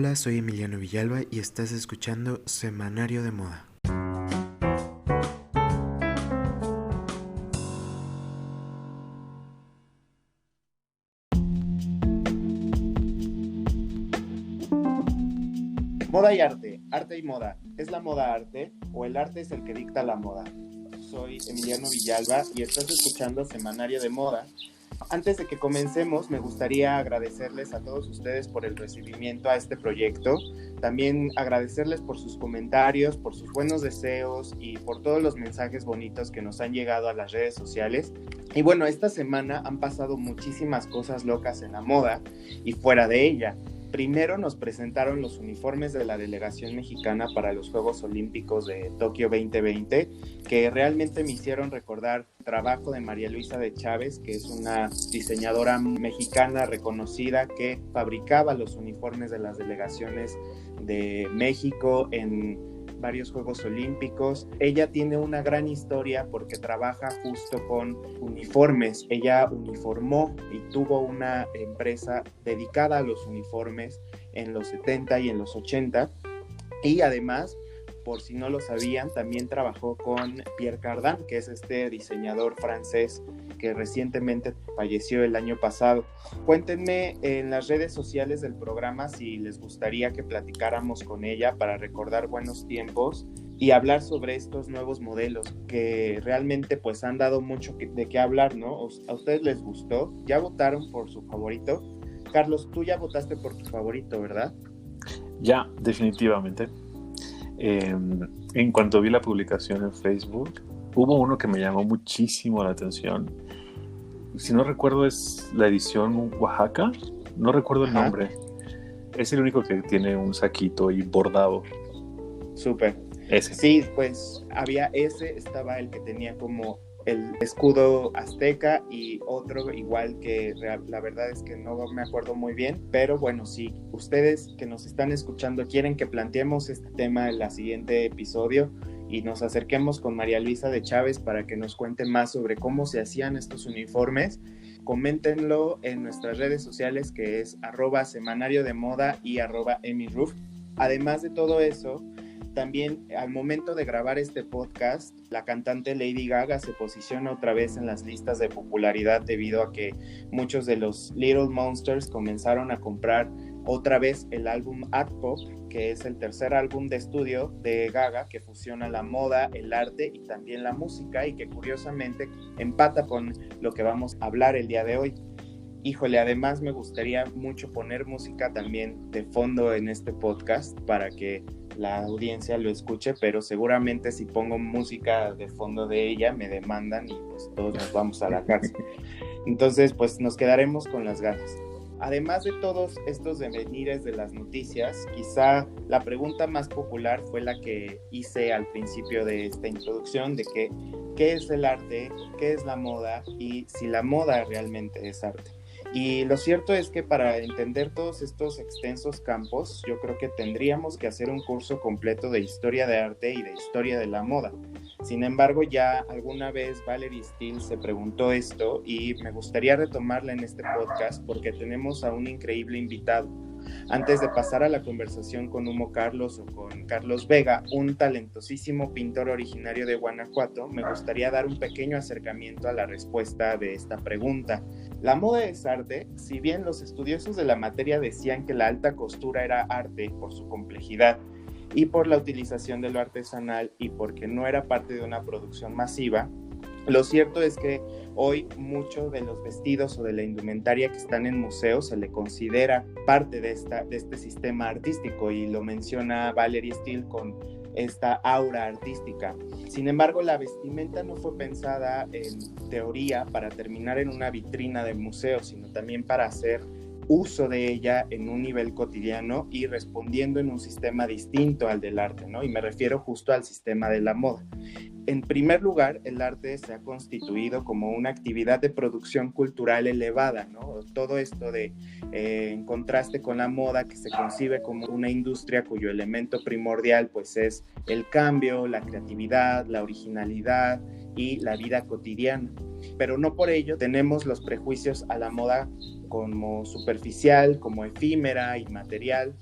Hola, soy Emiliano Villalba y estás escuchando Semanario de Moda. Moda y arte, arte y moda. ¿Es la moda arte o el arte es el que dicta la moda? Soy Emiliano Villalba y estás escuchando Semanario de Moda. Antes de que comencemos, me gustaría agradecerles a todos ustedes por el recibimiento a este proyecto. También agradecerles por sus comentarios, por sus buenos deseos y por todos los mensajes bonitos que nos han llegado a las redes sociales. Y bueno, esta semana han pasado muchísimas cosas locas en la moda y fuera de ella. Primero nos presentaron los uniformes de la delegación mexicana para los Juegos Olímpicos de Tokio 2020, que realmente me hicieron recordar el trabajo de María Luisa de Chávez, que es una diseñadora mexicana reconocida que fabricaba los uniformes de las delegaciones de México en varios Juegos Olímpicos. Ella tiene una gran historia porque trabaja justo con uniformes. Ella uniformó y tuvo una empresa dedicada a los uniformes en los 70 y en los 80. Y además, por si no lo sabían, también trabajó con Pierre Cardin, que es este diseñador francés que recientemente falleció el año pasado. Cuéntenme en las redes sociales del programa si les gustaría que platicáramos con ella para recordar buenos tiempos y hablar sobre estos nuevos modelos que realmente pues han dado mucho de qué hablar, ¿no? ¿A ustedes les gustó? ¿Ya votaron por su favorito? Carlos, tú ya votaste por tu favorito, ¿verdad? Ya, definitivamente. En cuanto vi la publicación en Facebook, hubo uno que me llamó muchísimo la atención. Si no recuerdo, es la edición Oaxaca. No recuerdo el nombre. Es el único que tiene un saquito y bordado. Súper. Ese. Sí, pues había ese, estaba el que tenía como el escudo azteca y otro igual que la verdad es que no me acuerdo muy bien, pero bueno, si ustedes que nos están escuchando quieren que planteemos este tema en el siguiente episodio y nos acerquemos con María Luisa de Chávez para que nos cuente más sobre cómo se hacían estos uniformes, coméntenlo en nuestras redes sociales que es @semanario-de-moda y @emiruf. Además de todo eso, también al momento de grabar este podcast, la cantante Lady Gaga se posiciona otra vez en las listas de popularidad debido a que muchos de los Little Monsters comenzaron a comprar otra vez el álbum Art Pop, que es el tercer álbum de estudio de Gaga que fusiona la moda, el arte y también la música y que curiosamente empata con lo que vamos a hablar el día de hoy. Híjole, además me gustaría mucho poner música también de fondo en este podcast para que la audiencia lo escuche, pero seguramente si pongo música de fondo de ella me demandan y pues todos nos vamos a la cárcel. Entonces pues nos quedaremos con las ganas. Además de todos estos devenires de las noticias, quizá la pregunta más popular fue la que hice al principio de esta introducción de qué es el arte, qué es la moda y si la moda realmente es arte. Y lo cierto es que para entender todos estos extensos campos, yo creo que tendríamos que hacer un curso completo de historia de arte y de historia de la moda. Sin embargo, ya alguna vez Valerie Steele se preguntó esto y me gustaría retomarla en este podcast porque tenemos a un increíble invitado. Antes de pasar a la conversación con Humo Carlos o con Carlos Vega, un talentosísimo pintor originario de Guanajuato, me gustaría dar un pequeño acercamiento a la respuesta de esta pregunta. ¿La moda es arte? Si bien los estudiosos de la materia decían que la alta costura era arte por su complejidad y por la utilización de lo artesanal y porque no era parte de una producción masiva, lo cierto es que hoy muchos de los vestidos o de la indumentaria que están en museos se le considera parte de este sistema artístico y lo menciona Valerie Steele con esta aura artística. Sin embargo, la vestimenta no fue pensada en teoría para terminar en una vitrina de museo, sino también para hacer uso de ella en un nivel cotidiano y respondiendo en un sistema distinto al del arte, ¿no? Y me refiero justo al sistema de la moda. En primer lugar, el arte se ha constituido como una actividad de producción cultural elevada, ¿no? Todo esto en contraste con la moda, que se concibe como una industria cuyo elemento primordial pues es el cambio, la creatividad, la originalidad y la vida cotidiana. Pero no por ello tenemos los prejuicios a la moda como superficial, como efímera y material.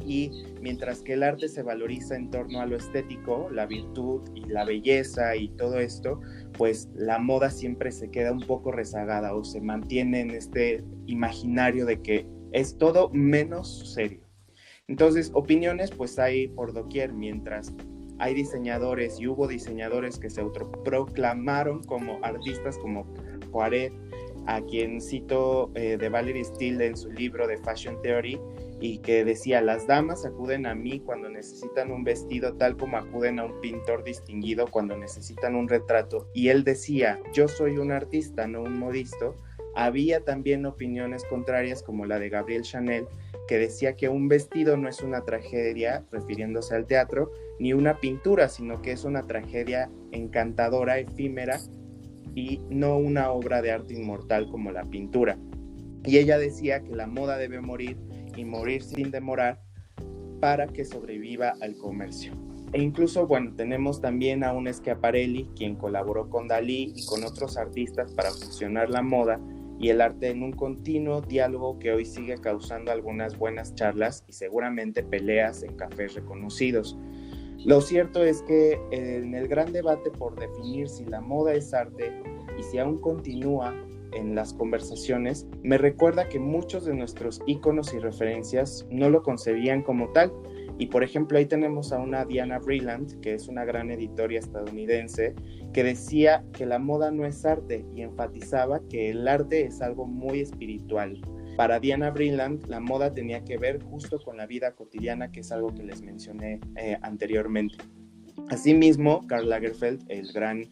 y mientras que el arte se valoriza en torno a lo estético, la virtud y la belleza y todo esto, pues la moda siempre se queda un poco rezagada o se mantiene en este imaginario de que es todo menos serio. Entonces, opiniones pues hay por doquier, mientras hay diseñadores y hubo diseñadores que se autoproclamaron como artistas como Poiret, a quien cito de Valerie Steele en su libro de Fashion Theory, y que decía: las damas acuden a mí cuando necesitan un vestido tal como acuden a un pintor distinguido cuando necesitan un retrato. Y él decía: yo soy un artista, no un modisto. Había también opiniones contrarias como la de Gabrielle Chanel, que decía que un vestido no es una tragedia, refiriéndose al teatro, ni una pintura, sino que es una tragedia encantadora, efímera, y no una obra de arte inmortal como la pintura. Y ella decía que la moda debe morir y morir sin demorar para que sobreviva al comercio. E incluso, bueno, tenemos también a un Schiaparelli, quien colaboró con Dalí y con otros artistas para fusionar la moda y el arte en un continuo diálogo que hoy sigue causando algunas buenas charlas y seguramente peleas en cafés reconocidos. Lo cierto es que en el gran debate por definir si la moda es arte y si aún continúa en las conversaciones, me recuerda que muchos de nuestros íconos y referencias no lo concebían como tal. Y por ejemplo, ahí tenemos a una Diana Vreeland, que es una gran editora estadounidense, que decía que la moda no es arte y enfatizaba que el arte es algo muy espiritual. Para Diana Vreeland, la moda tenía que ver justo con la vida cotidiana, que es algo que les mencioné anteriormente. Asimismo, Karl Lagerfeld, el gran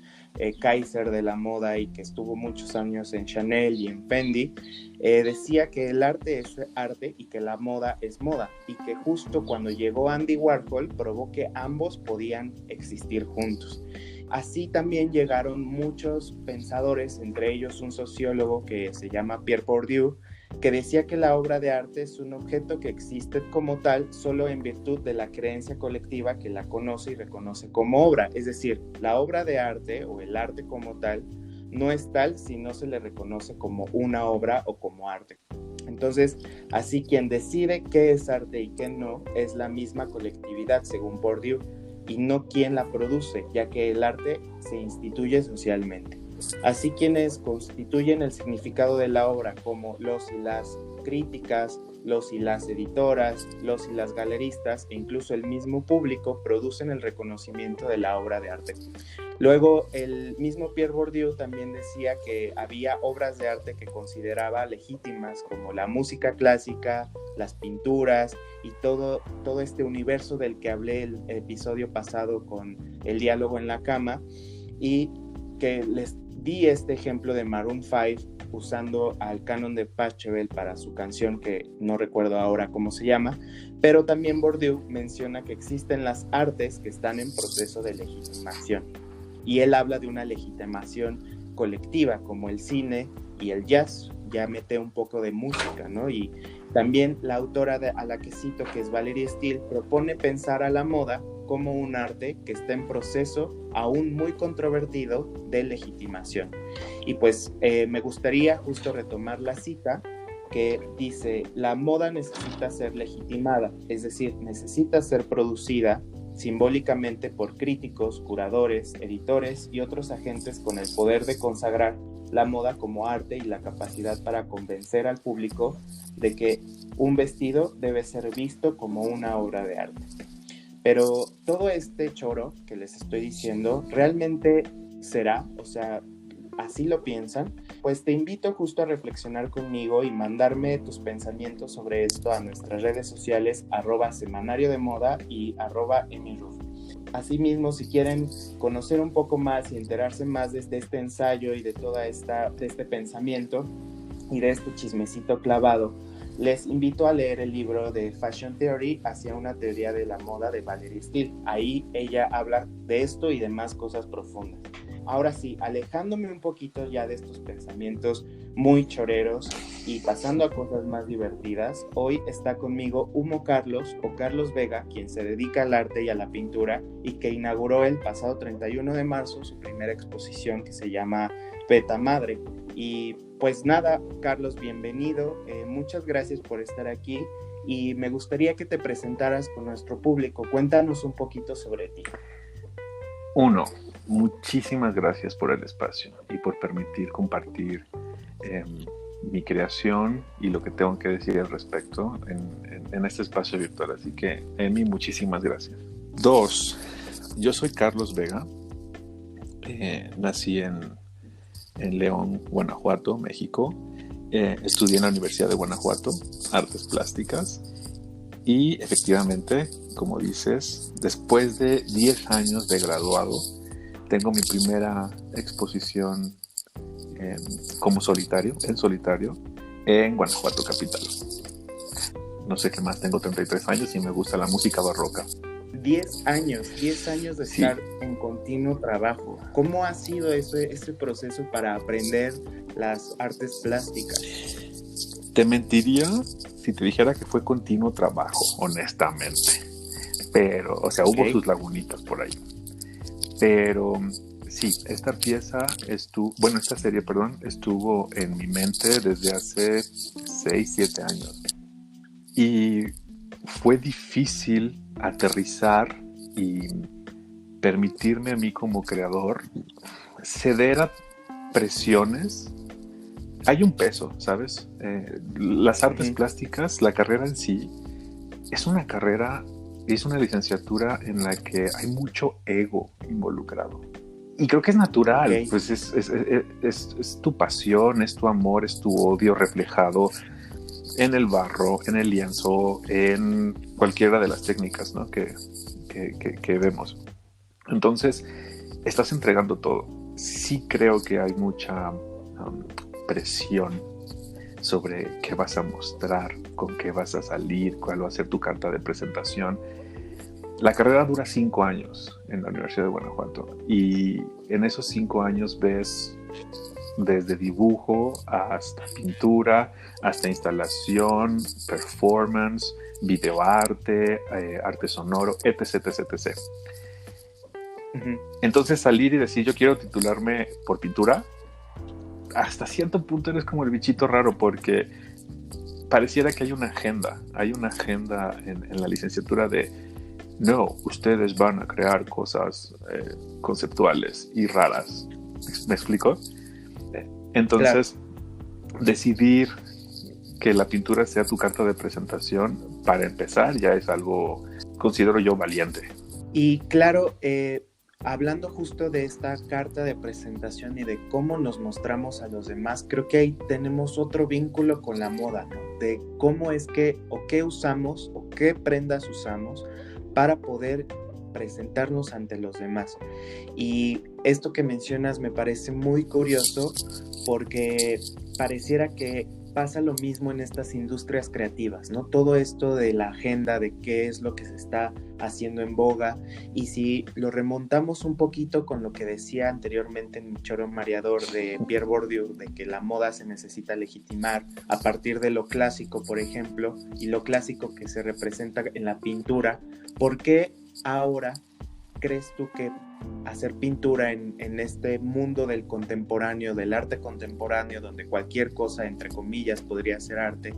Kaiser de la moda y que estuvo muchos años en Chanel y en Fendi, decía que el arte es arte y que la moda es moda, y que justo cuando llegó Andy Warhol probó que ambos podían existir juntos. Así también llegaron muchos pensadores, entre ellos un sociólogo que se llama Pierre Bourdieu, que decía que la obra de arte es un objeto que existe como tal solo en virtud de la creencia colectiva que la conoce y reconoce como obra. Es decir, la obra de arte o el arte como tal no es tal si no se le reconoce como una obra o como arte. Entonces, así quien decide qué es arte y qué no es la misma colectividad, según Bourdieu, y no quien la produce, ya que el arte se instituye socialmente. Así quienes constituyen el significado de la obra, como los y las críticas, los y las editoras, los y las galeristas e incluso el mismo público, producen el reconocimiento de la obra de arte. Luego, el mismo Pierre Bourdieu también decía que había obras de arte que consideraba legítimas, como la música clásica, las pinturas y todo este universo del que hablé el episodio pasado con el diálogo en la cama, y que les di este ejemplo de Maroon 5 usando al canon de Pachelbel para su canción que no recuerdo ahora cómo se llama, pero también Bourdieu menciona que existen las artes que están en proceso de legitimación, y él habla de una legitimación colectiva como el cine y el jazz. Ya mete un poco de música, ¿no? Y también la autora a la que cito, que es Valerie Steele, propone pensar a la moda como un arte que está en proceso aún muy controvertido de legitimación. Y pues me gustaría justo retomar la cita que dice: la moda necesita ser legitimada, es decir, necesita ser producida simbólicamente por críticos, curadores, editores y otros agentes con el poder de consagrar la moda como arte y la capacidad para convencer al público de que un vestido debe ser visto como una obra de arte. Pero todo este choro que les estoy diciendo, ¿realmente será? O sea, ¿así lo piensan? Pues te invito justo a reflexionar conmigo y mandarme tus pensamientos sobre esto a nuestras redes sociales @semanario de moda y @emiruf. Asimismo, si quieren conocer un poco más y enterarse más de este ensayo y de de este pensamiento y de este chismecito clavado, les invito a leer el libro de Fashion Theory, hacia una teoría de la moda, de Valerie Steele. Ahí ella habla de esto y de más cosas profundas. Ahora sí, alejándome un poquito ya de estos pensamientos muy choreros y pasando a cosas más divertidas, hoy está conmigo Humo Carlos, o Carlos Vega, quien se dedica al arte y a la pintura y que inauguró el pasado 31 de marzo su primera exposición que se llama Peta Madre. Y pues nada, Carlos, bienvenido, muchas gracias por estar aquí y me gustaría que te presentaras con nuestro público. Cuéntanos un poquito sobre ti. Uno, muchísimas gracias por el espacio y por permitir compartir mi creación y lo que tengo que decir al respecto en este espacio virtual. Así que, Emi, muchísimas gracias. Dos, yo soy Carlos Vega. Nací en León, Guanajuato, México. Estudié en la Universidad de Guanajuato, Artes Plásticas. Y efectivamente, como dices, después de 10 años de graduado, tengo mi primera exposición en solitario, en Guanajuato capital. No sé qué más, tengo 33 años y me gusta la música barroca. 10 años de estar en continuo trabajo. ¿Cómo ha sido ese proceso para aprender las artes plásticas? Te mentiría si te dijera que fue continuo trabajo, honestamente. Pero, o sea, hubo sus lagunitas por ahí. Pero sí, esta serie estuvo en mi mente desde hace 6, 7 años. Y fue difícil aterrizar y permitirme a mí como creador ceder a presiones. Hay un peso, ¿sabes? Las artes plásticas, la carrera en sí, es una licenciatura en la que hay mucho ego involucrado. Y creo que es natural, pues es tu pasión, es tu amor, es tu odio reflejado en el barro, en el lienzo, en cualquiera de las técnicas, ¿no? que vemos. Entonces, estás entregando todo. Sí creo que hay mucha presión sobre qué vas a mostrar, con qué vas a salir, cuál va a ser tu carta de presentación. La carrera dura 5 años en la Universidad de Guanajuato y en esos 5 años ves desde dibujo hasta pintura, hasta instalación, performance, videoarte, arte sonoro, etc. Entonces salir y decir yo quiero titularme por pintura, hasta cierto punto eres como el bichito raro porque pareciera que hay una agenda en la licenciatura de no, ustedes van a crear cosas conceptuales y raras. ¿Me explico? Entonces, decidir que la pintura sea tu carta de presentación, para empezar, ya es algo, considero yo, valiente. Y claro, hablando justo de esta carta de presentación y de cómo nos mostramos a los demás, creo que ahí tenemos otro vínculo con la moda, ¿no? De cómo es que, o qué usamos, o qué prendas usamos para poder presentarnos ante los demás. Y esto que mencionas me parece muy curioso porque pareciera que pasa lo mismo en estas industrias creativas, ¿no? Todo esto de la agenda, de qué es lo que se está haciendo en boga, y si lo remontamos un poquito con lo que decía anteriormente en mi choro mareador de Pierre Bourdieu, de que la moda se necesita legitimar a partir de lo clásico, por ejemplo, y lo clásico que se representa en la pintura, ¿por qué ahora crees tú que hacer pintura en este mundo del contemporáneo, del arte contemporáneo, donde cualquier cosa, entre comillas, podría ser arte,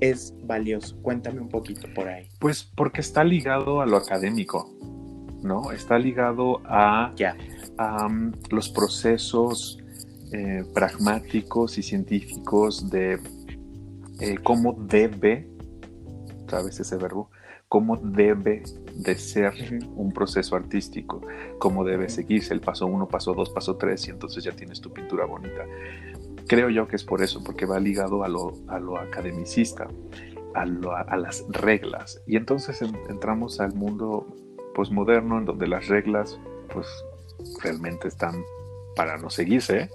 es valioso? Cuéntame un poquito por ahí. Pues porque está ligado a lo académico, ¿no? Está ligado a los procesos pragmáticos y científicos de cómo debe, ¿sabes ese verbo? Cómo debe de ser un proceso artístico, cómo debe seguirse el paso 1, paso 2, paso 3, y entonces ya tienes tu pintura bonita. Creo yo que es por eso, porque va ligado a lo academicista, a las reglas. Y entonces entramos al mundo posmoderno, en donde las reglas pues realmente están para no seguirse,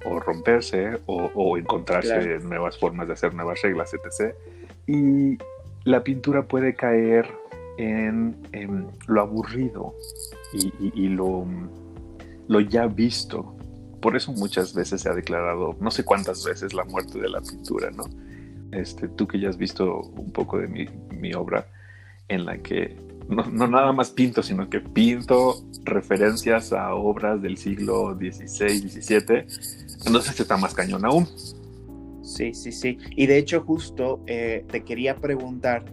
o romperse, o encontrarse nuevas formas de hacer nuevas reglas, etc. Y la pintura puede caer en lo aburrido y lo ya visto. Por eso muchas veces se ha declarado, no sé cuántas veces, la muerte de la pintura, ¿no? Tú que ya has visto un poco de mi obra, en la que no nada más pinto, sino que pinto referencias a obras del siglo XVI, XVII, entonces está más cañón aún. Sí, sí, sí. Y de hecho justo te quería preguntar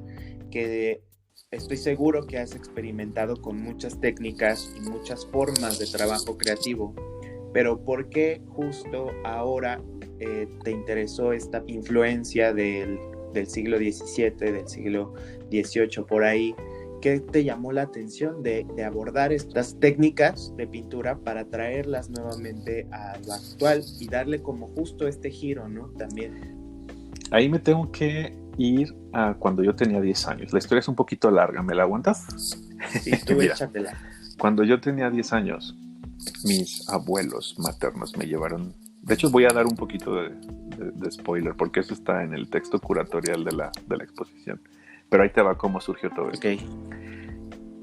que estoy seguro que has experimentado con muchas técnicas y muchas formas de trabajo creativo, pero ¿por qué justo ahora te interesó esta influencia del siglo XVII, del siglo XVIII por ahí? ¿Qué te llamó la atención de abordar estas técnicas de pintura para traerlas nuevamente a lo actual y darle como justo este giro, ¿no? También. Ahí me tengo que ir a cuando yo tenía 10 años. La historia es un poquito larga, ¿me la aguantas? Sí, tú Mira, échatela. cuando yo tenía 10 años, mis abuelos maternos me llevaron... De hecho, voy a dar un poquito de spoiler, porque eso está en el texto curatorial de la exposición. Pero ahí te va cómo surgió todo esto. Ok.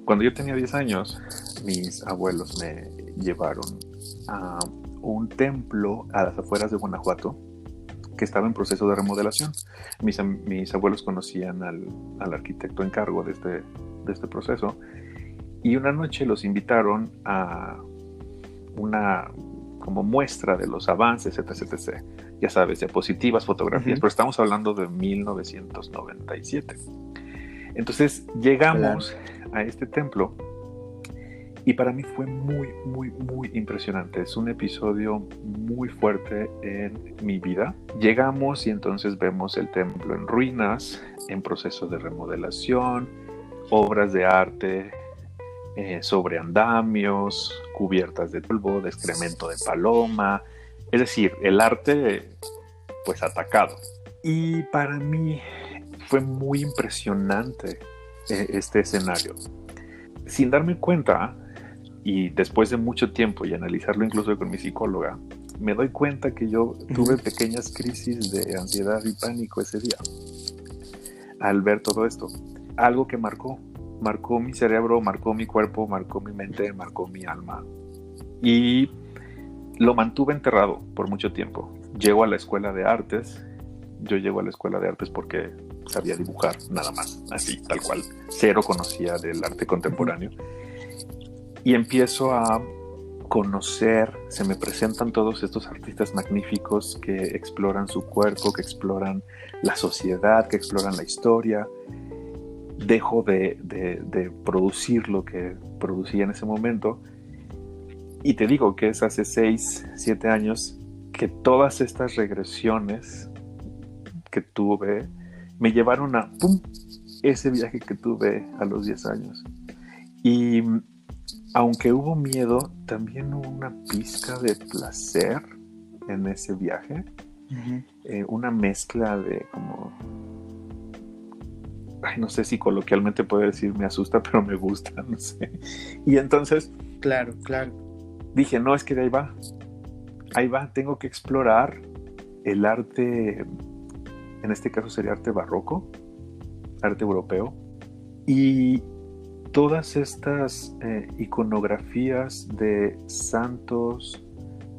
Cuando yo tenía 10 años, mis abuelos me llevaron a un templo a las afueras de Guanajuato que estaba en proceso de remodelación. Mis abuelos conocían al arquitecto en cargo de este proceso, y una noche los invitaron a una como muestra de los avances, etc. Ya sabes, diapositivas, fotografías, pero estamos hablando de 1997. Entonces llegamos a este templo y para mí fue muy, muy, muy impresionante. Es un episodio muy fuerte en mi vida. Llegamos y entonces vemos el templo en ruinas, en proceso de remodelación, obras de arte sobre andamios, cubiertas de polvo, de excremento de paloma. Es decir, el arte pues atacado. Y para mí fue muy impresionante este escenario. Sin darme cuenta, y después de mucho tiempo y analizarlo incluso con mi psicóloga, me doy cuenta que yo tuve pequeñas crisis de ansiedad y pánico ese día al ver todo esto. Algo que marcó mi cerebro, marcó mi cuerpo, marcó mi mente, marcó mi alma, y lo mantuve enterrado por mucho tiempo. Yo llego a la escuela de artes porque sabía dibujar, nada más, así, tal cual. Cero conocía del arte contemporáneo. Y empiezo a conocer, se me presentan todos estos artistas magníficos que exploran su cuerpo, que exploran la sociedad, que exploran la historia. Dejo de producir lo que producía en ese momento. Y te digo que es hace 6, 7 años que todas estas regresiones que tuve me llevaron a ese viaje que tuve a los 10 años. Y aunque hubo miedo, también hubo una pizca de placer en ese viaje. Una mezcla de como... no sé si coloquialmente puedo decir me asusta, pero me gusta, no sé. Y entonces... Claro. Dije, no, es que de ahí va, tengo que explorar el arte, en este caso sería arte barroco, arte europeo, y todas estas iconografías de santos,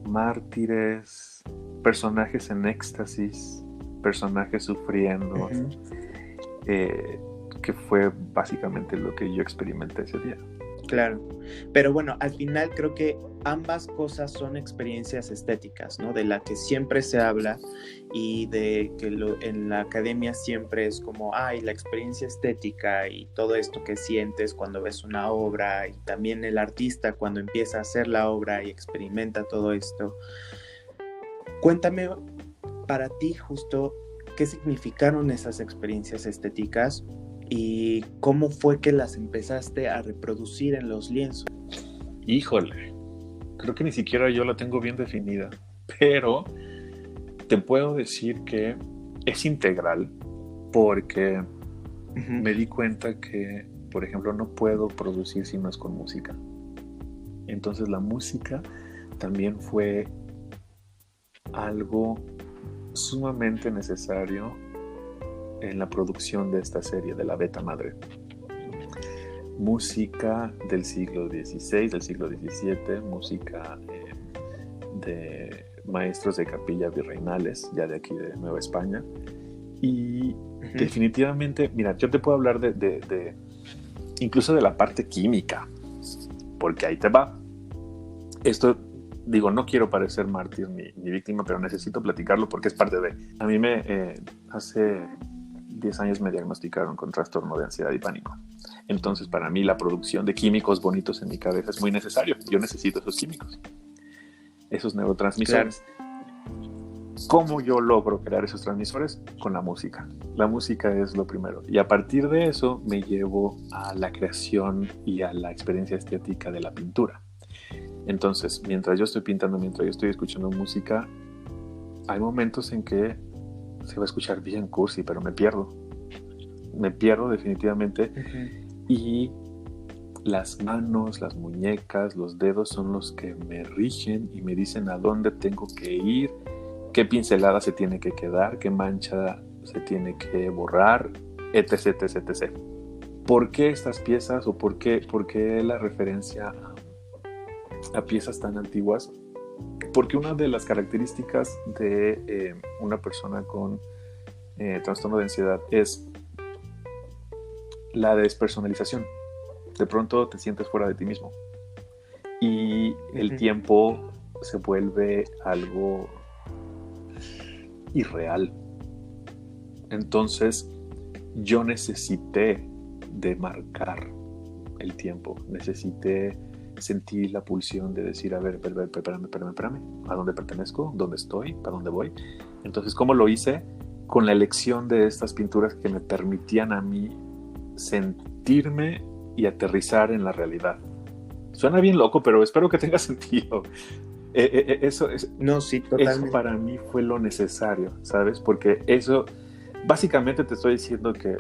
mártires, personajes en éxtasis, personajes sufriendo, que fue básicamente lo que yo experimenté ese día. Claro, pero bueno, al final creo que ambas cosas son experiencias estéticas, ¿no? De la que siempre se habla y de que en la academia siempre es como, la experiencia estética y todo esto que sientes cuando ves una obra, y también el artista cuando empieza a hacer la obra y experimenta todo esto. Cuéntame para ti justo qué significaron esas experiencias estéticas y cómo fue que las empezaste a reproducir en los lienzos. Híjole, creo que ni siquiera yo la tengo bien definida, pero te puedo decir que es integral porque me di cuenta que, por ejemplo, no puedo producir si no es con música. Entonces la música también fue algo sumamente necesario en la producción de esta serie de La Beta Madre. Música del siglo XVI, del siglo XVII, música de maestros de capilla virreinales, ya de aquí de Nueva España. Y definitivamente, mira, yo te puedo hablar de incluso de la parte química, porque ahí te va. Esto digo, no quiero parecer mártir ni víctima, pero necesito platicarlo porque es parte de... A mí hace 10 años me diagnosticaron con trastorno de ansiedad y pánico. Entonces, para mí, la producción de químicos bonitos en mi cabeza es muy necesario. Yo necesito esos químicos, esos neurotransmisores. Claro. ¿Cómo yo logro crear esos transmisores? Con la música. La música es lo primero. Y a partir de eso me llevo a la creación y a la experiencia estética de la pintura. Entonces, mientras yo estoy pintando, mientras yo estoy escuchando música, hay momentos en que se va a escuchar bien cursi, pero me pierdo. Me pierdo definitivamente. Uh-huh. Y las manos, las muñecas, los dedos son los que me rigen y me dicen a dónde tengo que ir, qué pincelada se tiene que quedar, qué mancha se tiene que borrar, etc, etc, etc. ¿Por qué estas piezas o por qué la referencia a piezas tan antiguas? Porque una de las características de una persona con trastorno de ansiedad es la despersonalización. De pronto te sientes fuera de ti mismo y el tiempo se vuelve algo irreal. Entonces yo necesité de marcar el tiempo, necesité sentir la pulsión de decir, a ver, espérame, ¿a dónde pertenezco? ¿Dónde estoy? ¿Para dónde voy? Entonces, ¿cómo lo hice? Con la elección de estas pinturas que me permitían a mí sentirme y aterrizar en la realidad. Suena bien loco, pero espero que tenga sentido. No, sí, totalmente. Eso para mí fue lo necesario, ¿sabes? Porque eso, básicamente te estoy diciendo que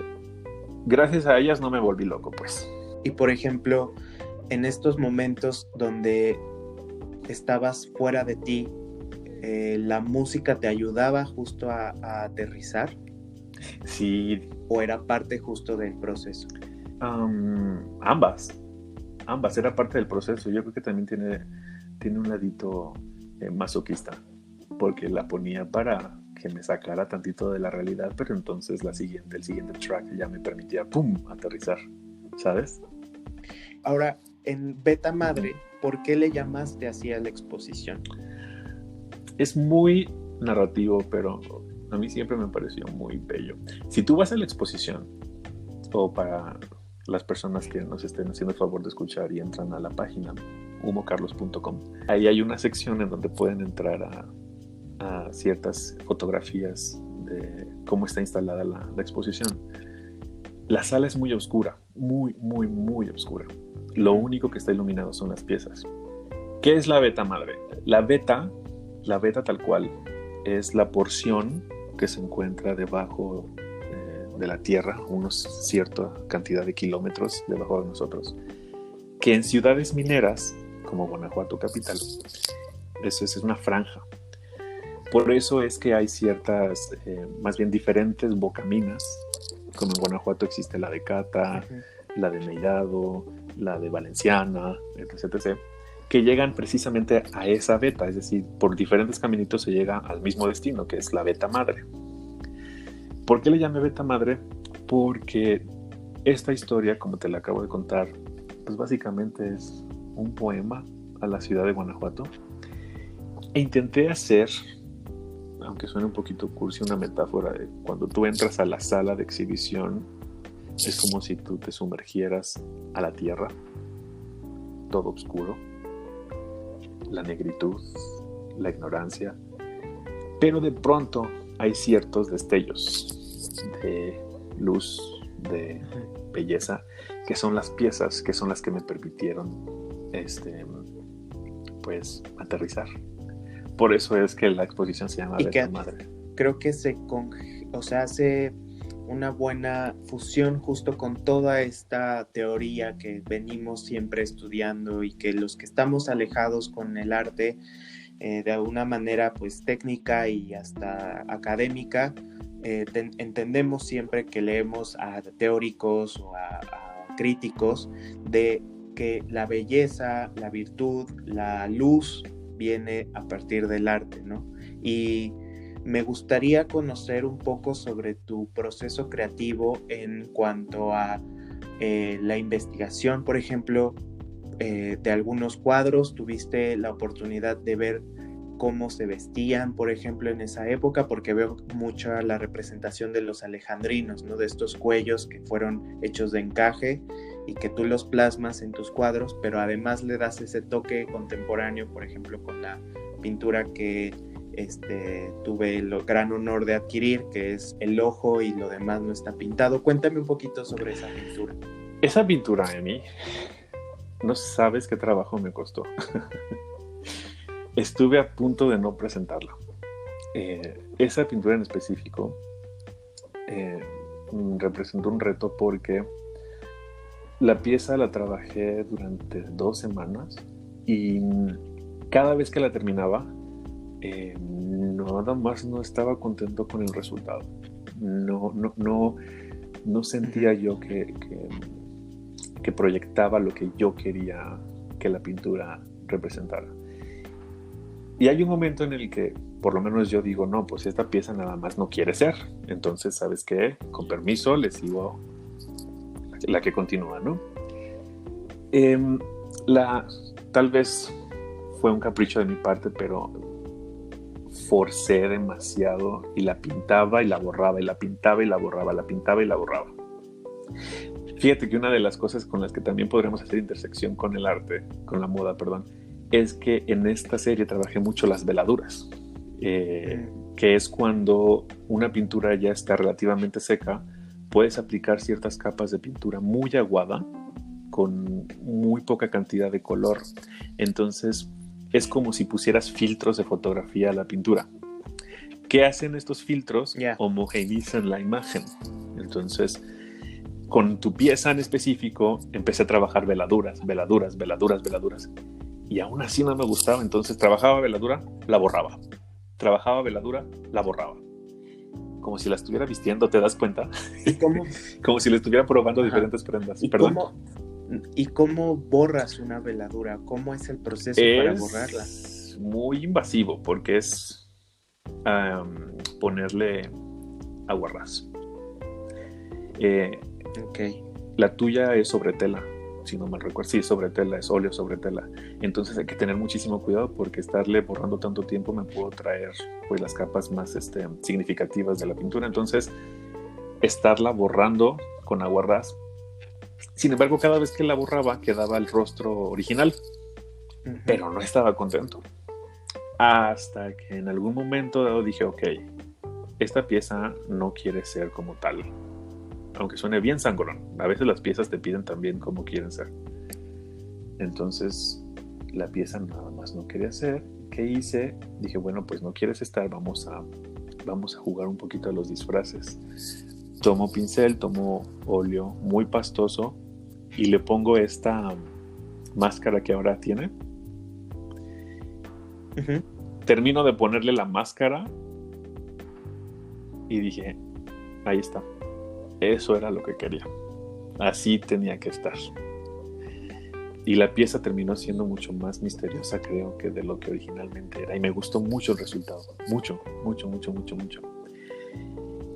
gracias a ellas no me volví loco, pues. Y por ejemplo, en estos momentos donde estabas fuera de ti, ¿la música te ayudaba justo a aterrizar? Sí. ¿O era parte justo del proceso? Ambas era parte del proceso. Yo creo que también tiene un ladito masoquista, porque la ponía para que me sacara tantito de la realidad, pero entonces el siguiente track ya me permitía aterrizar, ¿sabes? Ahora, en Beta Madre, ¿por qué le llamaste así a la exposición? Es muy narrativo, pero a mí siempre me pareció muy bello. Si tú vas a la exposición, o para las personas que nos estén haciendo el favor de escuchar y entran a la página humocarlos.com, ahí hay una sección en donde pueden entrar a ciertas fotografías de cómo está instalada la exposición. La sala es muy oscura, muy, muy, muy oscura. Lo único que está iluminado son las piezas. ¿Qué es la Beta Madre? La beta tal cual es la porción que se encuentra debajo de la Tierra, cierta cantidad de kilómetros debajo de nosotros, que en ciudades mineras, como Guanajuato capital, eso es una franja. Por eso es que hay ciertas, más bien diferentes bocaminas, como en Guanajuato existe la de Cata, la de Mellado, la de Valenciana, etc., que llegan precisamente a esa beta, es decir, por diferentes caminitos se llega al mismo destino, que es la Beta Madre. ¿Por qué le llamé Beta Madre? Porque esta historia, como te la acabo de contar, pues básicamente es un poema a la ciudad de Guanajuato. E intenté hacer, aunque suene un poquito cursi, una metáfora de cuando tú entras a la sala de exhibición, es como si tú te sumergieras a la tierra, todo oscuro, la negritud, la ignorancia, pero de pronto hay ciertos destellos de luz, de belleza, que son las piezas, que son las que me permitieron pues aterrizar. Por eso es que la exposición se llama Beta Madre. Creo que hace una buena fusión justo con toda esta teoría que venimos siempre estudiando y que los que estamos alejados con el arte de alguna manera pues técnica y hasta académica, entendemos siempre que leemos a teóricos o a críticos de que la belleza, la virtud, la luz viene a partir del arte, ¿no? Y me gustaría conocer un poco sobre tu proceso creativo en cuanto a la investigación, por ejemplo, de algunos cuadros, tuviste la oportunidad de ver cómo se vestían, por ejemplo, en esa época, porque veo mucha la representación de los alejandrinos, ¿no? De estos cuellos que fueron hechos de encaje y que tú los plasmas en tus cuadros, pero además le das ese toque contemporáneo, por ejemplo, con la pintura que tuve el gran honor de adquirir, que es el ojo y lo demás no está pintado. Cuéntame un poquito sobre esa pintura. Esa pintura, Emi, no sabes qué trabajo me costó. Estuve a punto de no presentarla. Esa pintura en específico representó un reto porque la pieza la trabajé durante 2 semanas y cada vez que la terminaba, nada más no estaba contento con el resultado. No sentía yo que proyectaba lo que yo quería que la pintura representara. Y hay un momento en el que, por lo menos yo digo, no, pues esta pieza nada más no quiere ser. Entonces, ¿sabes qué? Con permiso, le sigo la que continúa, ¿no? Tal vez fue un capricho de mi parte, pero forcé demasiado y la pintaba y la borraba, y la pintaba y la borraba, la pintaba y la borraba. Fíjate que una de las cosas con las que también podremos hacer intersección con el arte, con la moda, perdón, es que en esta serie trabajé mucho las veladuras, que es cuando una pintura ya está relativamente seca, puedes aplicar ciertas capas de pintura muy aguada con muy poca cantidad de color. Entonces es como si pusieras filtros de fotografía a la pintura. ¿Qué hacen estos filtros? Homogeneizan la imagen. Entonces, con tu pieza en específico, empecé a trabajar veladuras. Y aún así no me gustaba. Entonces trabajaba veladura, la borraba. Trabajaba veladura, la borraba. Como si la estuviera vistiendo, ¿te das cuenta? ¿Y cómo? Como si le estuviera probando diferentes prendas. ¿Y cómo borras una veladura? ¿Cómo es el proceso para borrarla? Es muy invasivo porque es ponerle aguarrás. La tuya es sobre tela, si no mal recuerdo. Sí, sobre tela, es óleo sobre tela. Entonces hay que tener muchísimo cuidado porque estarle borrando tanto tiempo me puedo traer pues las capas más significativas de la pintura. Entonces, estarla borrando con aguarrás. Sin embargo, cada vez que la borraba quedaba el rostro original, pero no estaba contento. Hasta que en algún momento dado dije, ok, esta pieza no quiere ser como tal. Aunque suene bien sangrón, a veces las piezas te piden también cómo quieren ser. Entonces, la pieza nada más no quería ser. ¿Qué hice? Dije, bueno, pues no quieres estar, vamos a jugar un poquito a los disfraces. Tomo pincel, tomo óleo muy pastoso y le pongo esta máscara que ahora tiene. Termino de ponerle la máscara y dije, ahí está. Eso era lo que quería. Así tenía que estar. Y la pieza terminó siendo mucho más misteriosa, creo, que de lo que originalmente era. Y me gustó mucho el resultado. Mucho.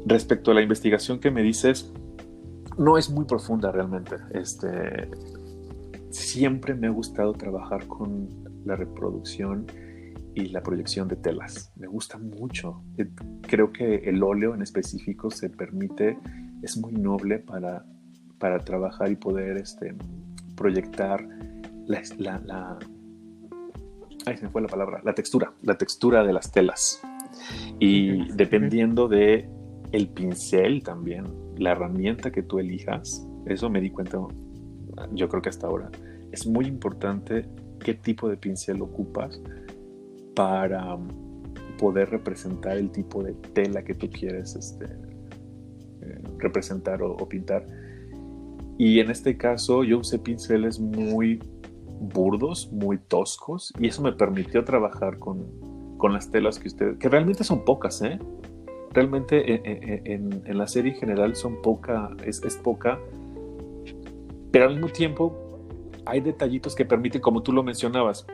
Respecto a la investigación que me dices, no es muy profunda realmente. Siempre me ha gustado trabajar con la reproducción y la proyección de telas. Me gusta mucho. Creo que el óleo en específico es muy noble para trabajar y poder proyectar se me fue la palabra, la textura de las telas. Y dependiendo de el pincel también, la herramienta que tú elijas, eso me di cuenta, yo creo que hasta ahora, es muy importante qué tipo de pincel ocupas para poder representar el tipo de tela que tú quieres representar o pintar. Y en este caso yo usé pinceles muy burdos, muy toscos, y eso me permitió trabajar con las telas que realmente son pocas, realmente en la serie en general son es poca, pero al mismo tiempo hay detallitos que permiten, como tú lo mencionabas,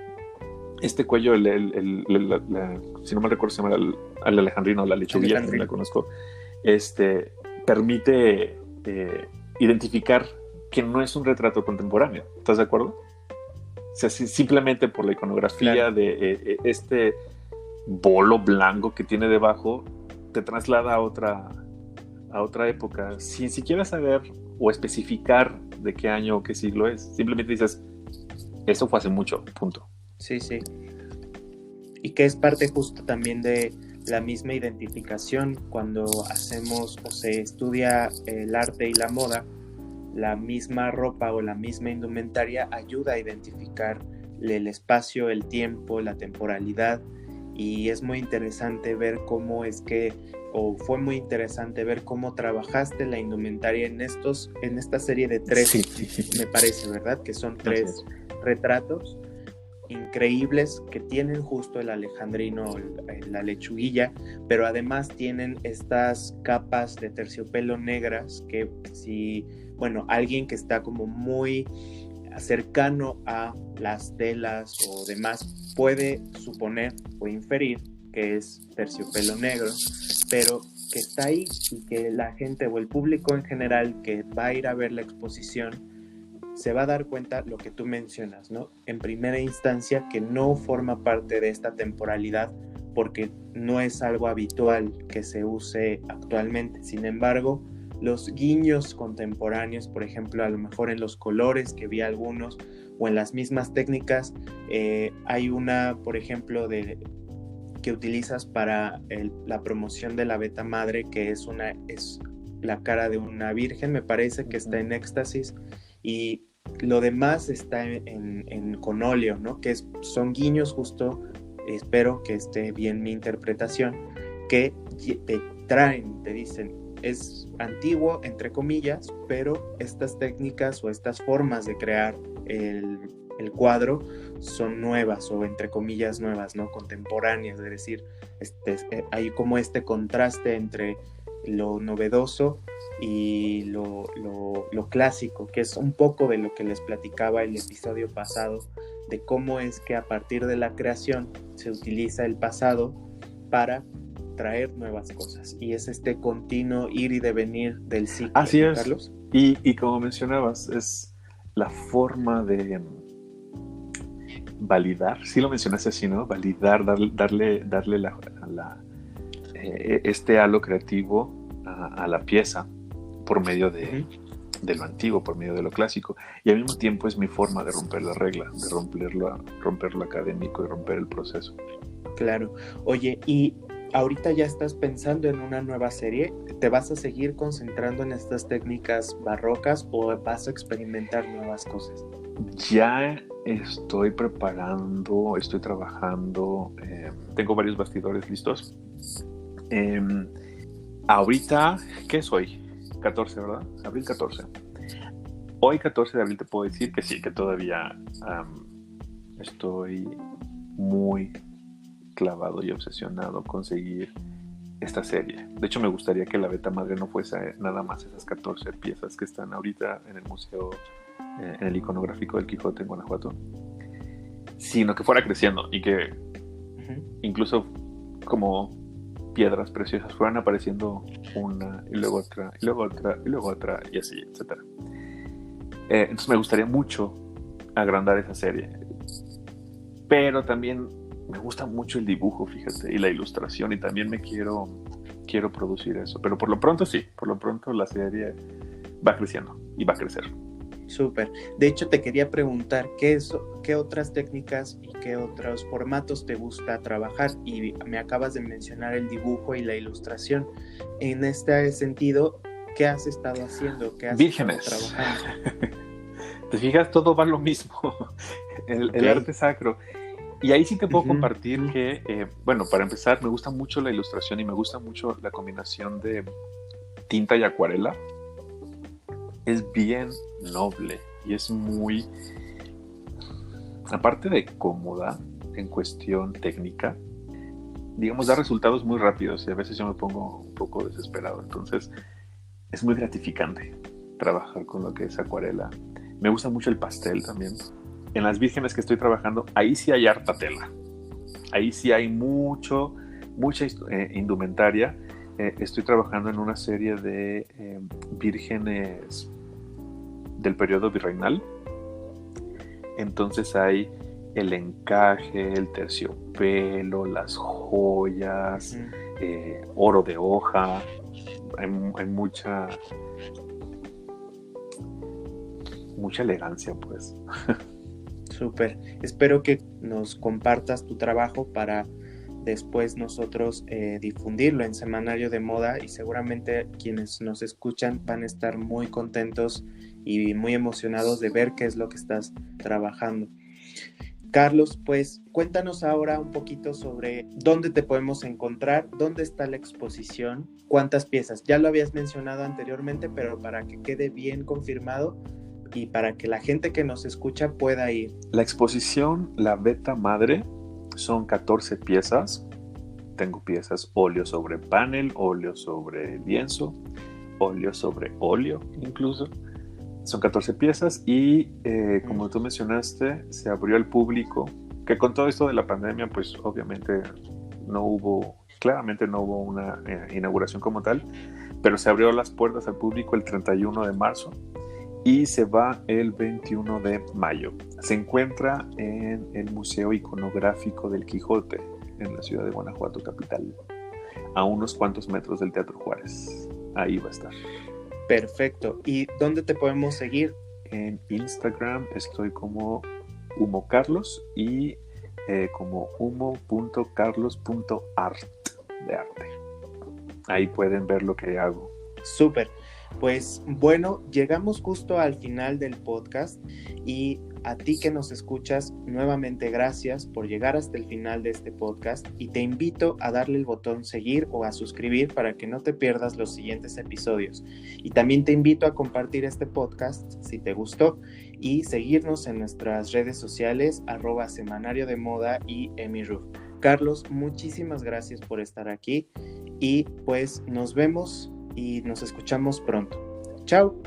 este cuello, si no me recuerdo se llama el alejandrino, la lechuguilla, que la conozco, permite identificar que no es un retrato contemporáneo. ¿Estás de acuerdo? sea, simplemente por la iconografía Claro. de este bolo blanco que tiene debajo, te traslada a otra época, sin siquiera saber o especificar de qué año o qué siglo es. Simplemente dices, eso fue hace mucho, punto. Sí, sí. Y que es parte justo también de la misma identificación cuando hacemos o se estudia el arte y la moda. La misma ropa o la misma indumentaria ayuda a identificar el espacio, el tiempo, la temporalidad, y es muy interesante ver cómo es que, o fue muy interesante ver cómo trabajaste la indumentaria en esta serie de 3, Sí. me parece, ¿verdad? Que son 3 Así es. retratos increíbles que tienen justo el alejandrino, la lechuguilla, pero además tienen estas capas de terciopelo negras que si, bueno, alguien que está como muy cercano a las telas o demás puede suponer o inferir que es terciopelo negro, pero que está ahí y que la gente o el público en general que va a ir a ver la exposición se va a dar cuenta lo que tú mencionas, ¿no? En primera instancia, que no forma parte de esta temporalidad porque no es algo habitual que se use actualmente. Sin embargo, los guiños contemporáneos, por ejemplo, a lo mejor en los colores que vi algunos o en las mismas técnicas, hay una, por ejemplo, que utilizas para la promoción de la Beta Madre, que es la cara de una virgen, me parece que está en éxtasis, y lo demás está con óleo, ¿no? Que son guiños justo, espero que esté bien mi interpretación, que te traen, te dicen, es antiguo, entre comillas, pero estas técnicas o estas formas de crear el cuadro son nuevas o entre comillas nuevas, ¿no? Contemporáneas, es decir, hay como este contraste entre lo novedoso y lo clásico, que es un poco de lo que les platicaba el episodio pasado, de cómo es que a partir de la creación se utiliza el pasado para traer nuevas cosas, y es este continuo ir y devenir del ciclo. Así ¿No, es, Carlos? y como mencionabas, es la forma de validar, sí lo mencionaste así, ¿no? Validar, darle este halo creativo a la pieza por medio de lo antiguo, por medio de lo clásico, y al mismo tiempo es mi forma de romper la regla, de romper lo académico y romper el proceso. Claro. Oye, y ahorita ya estás pensando en una nueva serie, ¿te vas a seguir concentrando en estas técnicas barrocas o vas a experimentar nuevas cosas? Ya estoy preparando, estoy trabajando, tengo varios bastidores listos. Ahorita, ¿qué es hoy? 14, ¿verdad? Abril 14. Hoy 14 de abril te puedo decir que sí, que todavía estoy muy clavado y obsesionado con seguir esta serie. De hecho, me gustaría que la Beta Madre no fuese nada más esas 14 piezas que están ahorita en el museo, en el iconográfico del Quijote en Guanajuato, sino que fuera creciendo y que incluso como piedras preciosas fueran apareciendo una y luego otra y luego otra y luego otra y así, etcétera. Entonces me gustaría mucho agrandar esa serie, pero también me gusta mucho el dibujo, fíjate, y la ilustración, y también quiero producir eso, pero por lo pronto sí, por lo pronto la serie va creciendo y va a crecer. Súper. De hecho, te quería preguntar qué otras técnicas y qué otros formatos te gusta trabajar, y me acabas de mencionar el dibujo y la ilustración. En este sentido, ¿qué has estado haciendo? ¿Qué has Vírgenes. estado trabajando? Te fijas, todo va lo mismo. El arte sacro. Y ahí sí te puedo compartir que, bueno, para empezar, me gusta mucho la ilustración y me gusta mucho la combinación de tinta y acuarela. Es bien noble y es muy, aparte de cómoda en cuestión técnica, digamos, da resultados muy rápidos y a veces yo me pongo un poco desesperado. Entonces, es muy gratificante trabajar con lo que es acuarela. Me gusta mucho el pastel también. En las vírgenes que estoy trabajando, ahí sí hay harta tela. Ahí sí hay mucha indumentaria. Estoy trabajando en una serie de vírgenes del periodo virreinal. Entonces hay el encaje, el terciopelo, las joyas, oro de hoja, hay mucha elegancia, pues. Súper. Espero que nos compartas tu trabajo para después nosotros difundirlo en Semanario de Moda, y seguramente quienes nos escuchan van a estar muy contentos y muy emocionados de ver qué es lo que estás trabajando. Carlos, pues cuéntanos ahora un poquito sobre dónde te podemos encontrar, dónde está la exposición, cuántas piezas. Ya lo habías mencionado anteriormente, pero para que quede bien confirmado y para que la gente que nos escucha pueda ir. La exposición, la beta madre, son 14 piezas. Tengo piezas óleo sobre panel, óleo sobre lienzo, óleo sobre óleo incluso. Son 14 piezas y como tú mencionaste, se abrió al público, que con todo esto de la pandemia, pues obviamente claramente no hubo una inauguración como tal, pero se abrió las puertas al público el 31 de marzo y se va el 21 de mayo. Se encuentra en el Museo Iconográfico del Quijote, en la ciudad de Guanajuato, capital, a unos cuantos metros del Teatro Juárez. Ahí va a estar. Perfecto. ¿Y dónde te podemos seguir? En Instagram estoy como Humo Carlos y como humo.carlos.art de arte. Ahí pueden ver lo que hago. Súper. Pues bueno, llegamos justo al final del podcast y a ti que nos escuchas, nuevamente gracias por llegar hasta el final de este podcast y te invito a darle el botón seguir o a suscribir para que no te pierdas los siguientes episodios. Y también te invito a compartir este podcast si te gustó y seguirnos en nuestras redes sociales @semanario de moda y Emiruf. Carlos, muchísimas gracias por estar aquí y pues nos vemos y nos escuchamos pronto. ¡Chao!